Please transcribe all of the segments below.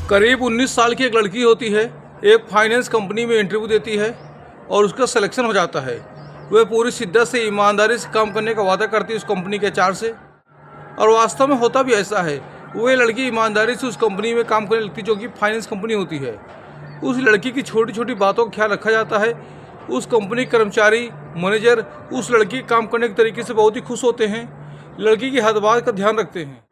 करीब 19 साल की एक लड़की होती है, एक फाइनेंस कंपनी में इंटरव्यू देती है और उसका सिलेक्शन हो जाता है। वह पूरी शिद्दत से ईमानदारी से काम करने का वादा करती है उस कंपनी के एचआर से, और वास्तव में होता भी ऐसा है। वह लड़की ईमानदारी से उस कंपनी में काम करने लगती जो कि फाइनेंस कंपनी होती है। उस लड़की की छोटी छोटी बातों का ख्याल रखा जाता है। उस कंपनी के कर्मचारी, मैनेजर उस लड़की के काम करने के तरीके से बहुत ही खुश होते हैं, लड़की की हर बात का ध्यान रखते हैं।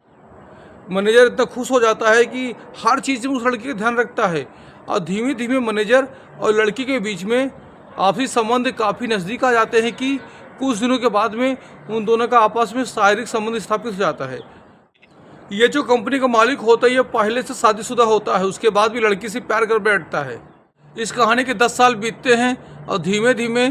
मैनेजर इतना खुश हो जाता है कि हर चीज़ में उस लड़की का ध्यान रखता है, और धीमे धीमे मैनेजर और लड़की के बीच में आपसी संबंध काफ़ी नज़दीक आ जाते हैं कि कुछ दिनों के बाद में उन दोनों का आपस में शारीरिक संबंध स्थापित हो जाता है। ये जो कंपनी का मालिक होता है ये पहले से शादीशुदा होता है, उसके बाद भी लड़की से प्यार कर बैठता है। इस कहानी के 10 साल बीतते हैं और धीमे धीमे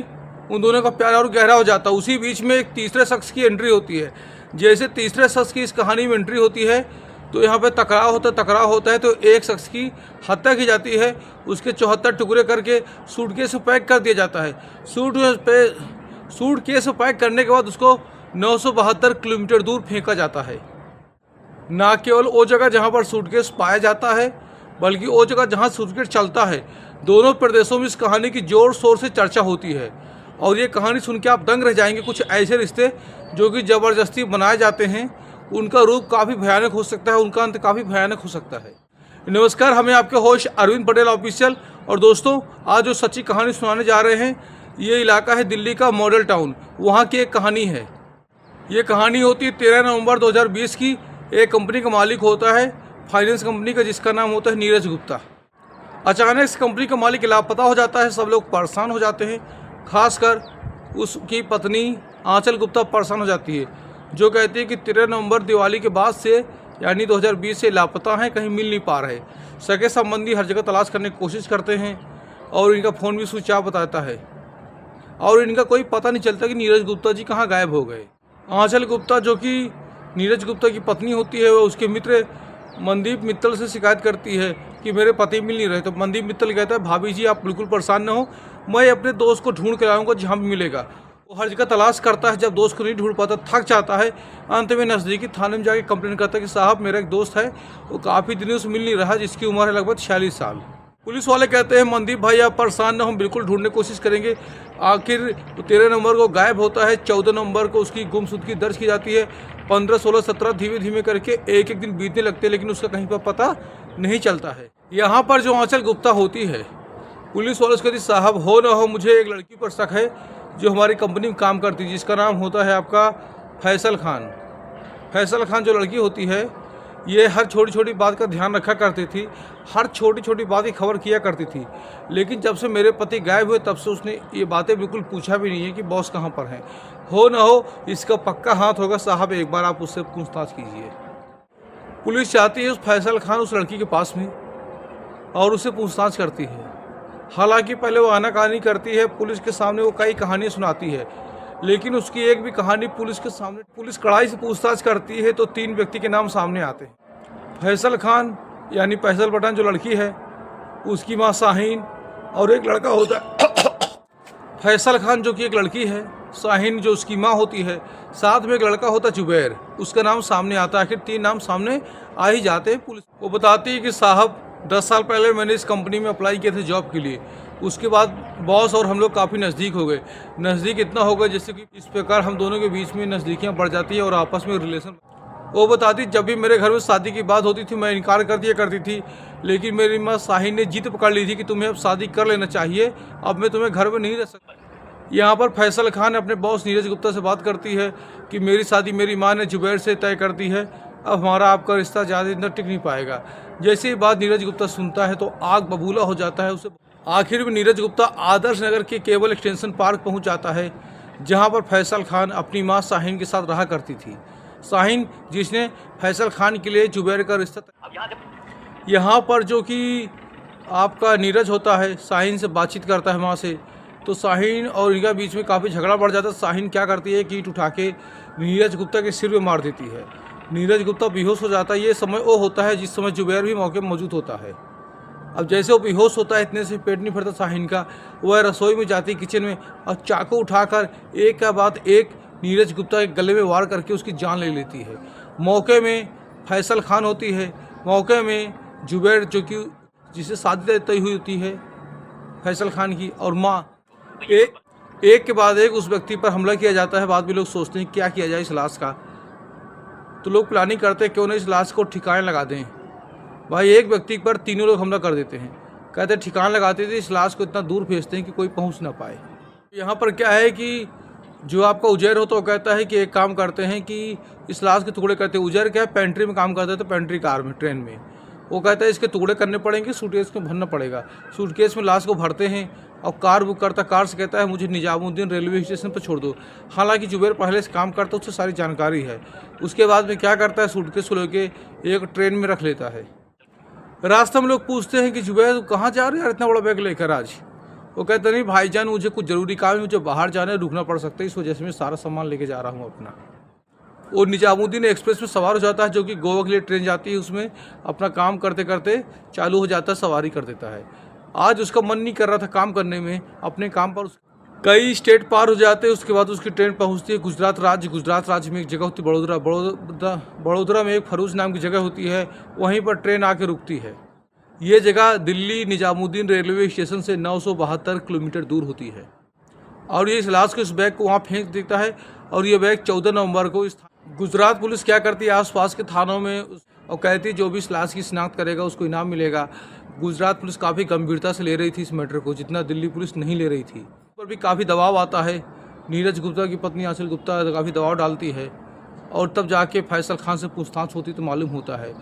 उन दोनों का प्यार और गहरा हो जाता है। उसी बीच में एक तीसरे शख्स की एंट्री होती है। जैसे तीसरे शख्स की इस कहानी में एंट्री होती है तो यहाँ पे टकराव होता है तो एक शख्स की हत्या की जाती है। उसके 74 टुकड़े करके सूटकेस में पैक कर दिया जाता है। सूटकेस में पैक करने के बाद उसको 972 किलोमीटर दूर फेंका जाता है। ना केवल वो जगह जहाँ पर सूटकेस पाया जाता है, बल्कि वो जगह जहाँ सूटकेस चलता है। दोनों प्रदेशों में इस कहानी की जोर शोर से चर्चा होती है, और ये कहानी सुन के आप दंग रह जाएंगे। कुछ ऐसे रिश्ते जो कि ज़बरदस्ती बनाए जाते हैं, उनका रूप काफ़ी भयानक हो सकता है, उनका अंत काफ़ी भयानक हो सकता है। नमस्कार, हमें आपके होस्ट अरविंद पटेल ऑफिशियल। और दोस्तों, आज जो सच्ची कहानी सुनाने जा रहे हैं, ये इलाका है दिल्ली का मॉडल टाउन। वहाँ की एक कहानी है। ये कहानी होती है 13 नवंबर 2020 की। एक कंपनी का मालिक होता है, फाइनेंस कंपनी का, जिसका नाम होता है नीरज गुप्ता। अचानक इस कंपनी का मालिक लापता हो जाता है। सब लोग परेशान हो जाते हैं, खासकर उसकी पत्नी आंचल गुप्ता परेशान हो जाती है, जो कहती है कि 13 नवंबर दिवाली के बाद से यानी 2020 से लापता हैं, कहीं मिल नहीं पा रहे। सगे संबंधी हर जगह तलाश करने की कोशिश करते हैं और इनका फ़ोन भी स्विच ऑफ बताता है, और इनका कोई पता नहीं चलता कि नीरज गुप्ता जी कहाँ गायब हो गए। आंचल गुप्ता, जो कि नीरज गुप्ता की पत्नी होती है, वह उसके मित्र मनदीप मित्तल से शिकायत करती है कि मेरे पति मिल नहीं रहे। तो मनदीप मित्तल कहता है, भाभी जी आप बिल्कुल परेशान न हो, मैं अपने दोस्त को ढूंढ के लाऊंगा जहाँ भी मिलेगा। वो हर जगह तलाश करता है। जब दोस्त को नहीं ढूंढ पाता, थक जाता है, अंत में नज़दीकी थाने में जाके कंप्लेन करता है कि साहब मेरा एक दोस्त है, वो काफ़ी दिनों से मिल नहीं रहा, जिसकी उम्र है लगभग 46 साल। पुलिस वाले कहते हैं, मनदीप भाई आप परेशान न हो, हम बिल्कुल ढूंढने की कोशिश करेंगे। आखिर 13 नवंबर को गायब होता है, 14 नवंबर को उसकी गुमशुदगी दर्ज की जाती है, 15, 16, 17 धीमे धीमे करके एक एक दिन बीतने लगते हैं, लेकिन उसका कहीं पर पता नहीं चलता है। यहाँ पर जो आंचल गुप्ता होती है, पुलिस वाले उसके कहती, साहब हो ना हो, मुझे एक लड़की पर शक है जो हमारी कंपनी में काम करती है, जिसका नाम होता है आपका फैसल खान। फैसल खान जो लड़की होती है, ये हर छोटी छोटी बात का ध्यान रखा करती थी, हर छोटी छोटी बात की खबर किया करती थी। लेकिन जब से मेरे पति गायब हुए तब से उसने ये बातें बिल्कुल पूछा भी नहीं है कि बॉस कहाँ पर हैं। हो ना हो, इसका पक्का हाथ होगा साहब, एक बार आप उससे पूछताछ कीजिए। पुलिस चाहती है उस फैसल खान उस लड़की के पास में और उससे पूछताछ करती है। हालांकि पहले वो आनाकानी करती है, पुलिस के सामने वो कई कहानियाँ सुनाती है, लेकिन उसकी एक भी कहानी पुलिस के सामने, पुलिस कड़ाई से पूछताछ करती है तो 3 व्यक्ति के नाम सामने आते हैं। फैसल खान यानी फैसल पठान जो लड़की है, उसकी माँ शाहीन, और एक लड़का होता है फैसल खान जो कि एक लड़की है, शाहीन जो उसकी माँ होती है, साथ में एक लड़का होता है जुबैर, उसका नाम सामने आता है। आखिर 3 नाम सामने आ ही जाते हैं। पुलिस वो बताती है कि साहब 10 साल पहले मैंने इस कंपनी में अप्लाई किए थे जॉब के लिए। उसके बाद बॉस और हम लोग काफ़ी नज़दीक हो गए। नज़दीक इतना हो गया जैसे कि इस प्रकार हम दोनों के बीच में नज़दीकियाँ बढ़ जाती है और आपस में रिलेशन। वो बताती, जब भी मेरे घर में शादी की बात होती थी मैं इनकार कर दिया करती थी, लेकिन मेरी माँ शाहीन ने जिद पकड़ ली थी कि तुम्हें अब शादी कर लेना चाहिए, अब मैं तुम्हें घर में नहीं रह सकता। यहाँ पर फैसल खान अपने बॉस नीरज गुप्ता से बात करती है कि मेरी शादी मेरी माँ ने जुबैर से तय कर दी है, अब हमारा आपका रिश्ता ज़्यादा दिन तक टिक नहीं पाएगा। जैसे ही बात नीरज गुप्ता सुनता है तो आग बबूला हो जाता है उसे। आखिर में नीरज गुप्ता आदर्श नगर के केबल एक्सटेंशन पार्क पहुंच जाता है, जहां पर फैसल खान अपनी मां शाहीन के साथ रहा करती थी। शाहीन जिसने फैसल खान के लिए जुबैर का रिश्ता। यहाँ पर जो कि आपका नीरज होता है, शाहीन से बातचीत करता है माँ से, तो शाहीन और इनका बीच में काफ़ी झगड़ा बढ़ जाता है। शाहीन क्या करती है कि ईंट उठा के नीरज गुप्ता के सिर में मार देती है। नीरज गुप्ता बेहोश हो जाता है। ये समय वो होता है जिस समय जुबैर भी मौके में मौजूद होता है। अब जैसे वो बेहोश होता है, इतने से पेट नहीं भरता शाहीन का, वह रसोई में जाती है किचन में, और चाकू उठाकर एक के बाद एक नीरज गुप्ता के गले में वार करके उसकी जान ले लेती है। मौके में फैसल खान होती है, मौके में जुबैर जो कि जिसे शादी तय हुई होती है फैसल खान की, और माँ, एक के बाद एक उस व्यक्ति पर हमला किया जाता है। बाद में लोग सोचते हैं क्या किया जाए इस लाश का, तो लोग प्लानिंग करते हैं क्यों ना इस लाश को ठिकाने लगा दें। भाई एक व्यक्ति पर तीनों लोग हमला कर देते हैं, कहते हैं ठिकाने लगाते थे, इस लाश को इतना दूर भेजते हैं कि कोई पहुंच ना पाए। यहाँ पर क्या है कि जो आपका उजैर हो तो वो कहता है कि एक काम करते हैं कि इस लाश के टुकड़े करते हैं। उजैर क्या है, पेंट्री में काम करता है, तो पेंट्री कार में, ट्रेन में, वो कहता है इसके टुकड़े करने पड़ेंगे, सूटकेस में भरना पड़ेगा। सूटकेस में लाश को भरते हैं और कार बुक करता, कार से कहता है मुझे निजामुद्दीन रेलवे स्टेशन पर छोड़ दो। हालांकि जुबैर पहले से काम करता है, उससे सारी जानकारी है। उसके बाद में क्या करता है, सूटकेस को लेके एक ट्रेन में रख लेता है। रास्ते में लोग पूछते हैं कि जुबैर कहाँ जा रहे हैं इतना बड़ा बैग लेकर आज। वो कहते नहीं भाईजान, मुझे कुछ ज़रूरी काम है, मुझे बाहर जाना है, रुकना पड़ सकता है, इस वजह से मैं सारा सामान लेके जा रहा हूँ अपना। और निजामुद्दीन एक्सप्रेस में सवार हो जाता है, जो कि गोवा के लिए ट्रेन जाती है। उसमें अपना काम करते करते चालू हो जाता है, सवारी कर देता है। आज उसका मन नहीं कर रहा था काम करने में, अपने काम पर कई स्टेट पार हो जाते हैं। उसके बाद उसकी ट्रेन पहुंचती है गुजरात राज्य। गुजरात राज्य में एक जगह होती है बड़ोदरा में एक फरूज नाम की जगह होती है, वहीं पर ट्रेन आके रुकती है। ये जगह दिल्ली निजामुद्दीन रेलवे स्टेशन से 972 किलोमीटर दूर होती है। और ये इस लाश को, इस बैग को वहाँ फेंक देता है। और ये बैग 14 नवंबर को गुजरात पुलिस क्या करती है, आसपास के थानों में और कहती है जो भी इस लाश की शिनाख्त करेगा उसको इनाम मिलेगा। गुजरात पुलिस काफ़ी गंभीरता से ले रही थी इस मैटर को, जितना दिल्ली पुलिस नहीं ले रही थी। पर भी काफ़ी दबाव आता है। नीरज गुप्ता की पत्नी आंचल गुप्ता काफ़ी दबाव डालती है, और तब जाके फैसल खान से पूछताछ होती तो मालूम होता है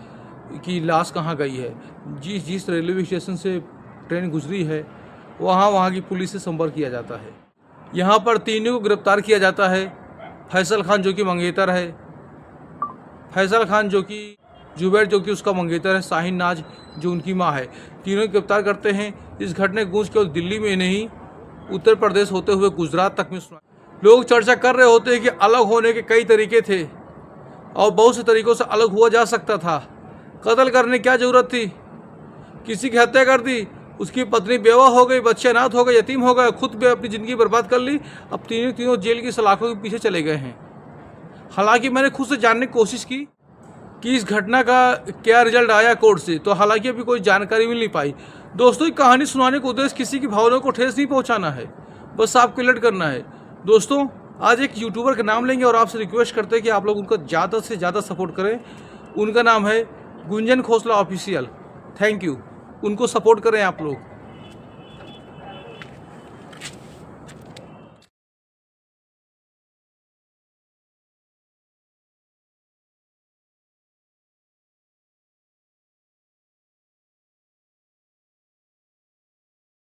कि लाश कहाँ गई है। जिस रेलवे स्टेशन से ट्रेन गुजरी है वहाँ की पुलिस से संपर्क किया जाता है। यहाँ पर तीनों को गिरफ्तार किया जाता है। फैसल खान जो कि मंगेतर है, फैसल खान जो कि जुबैर जो कि उसका मंगेतर है, शाहीन नाज जो उनकी माँ है, तीनों को गिरफ्तार करते हैं। इस घटना गूंज केवल दिल्ली में नहीं, उत्तर प्रदेश होते हुए गुजरात तक में लोग चर्चा कर रहे होते हैं कि अलग होने के कई तरीके थे और बहुत से तरीक़ों से अलग हुआ जा सकता था। कत्ल करने की क्या ज़रूरत थी, किसी की हत्या कर दी, उसकी पत्नी बेवा हो गई, बच्चे अनाथ हो गए, यतीम हो गए, खुद भी अपनी ज़िंदगी बर्बाद कर ली। अब तीनों जेल की सलाखों के पीछे चले गए हैं। हालांकि मैंने खुद से जानने की कोशिश की कि इस घटना का क्या रिजल्ट आया कोर्ट से, तो हालांकि अभी कोई जानकारी मिल नहीं पाई। दोस्तों, ये कहानी सुनाने का उद्देश्य किसी की भावनाओं को ठेस नहीं पहुंचाना है, बस आपको अलर्ट करना है। दोस्तों, आज एक यूट्यूबर का नाम लेंगे और आपसे रिक्वेस्ट करते हैं कि आप लोग उनका ज़्यादा से ज़्यादा सपोर्ट करें। उनका नाम है Gunjan Khosla official. Thank you, उनको सपोर्ट करें आप लोग।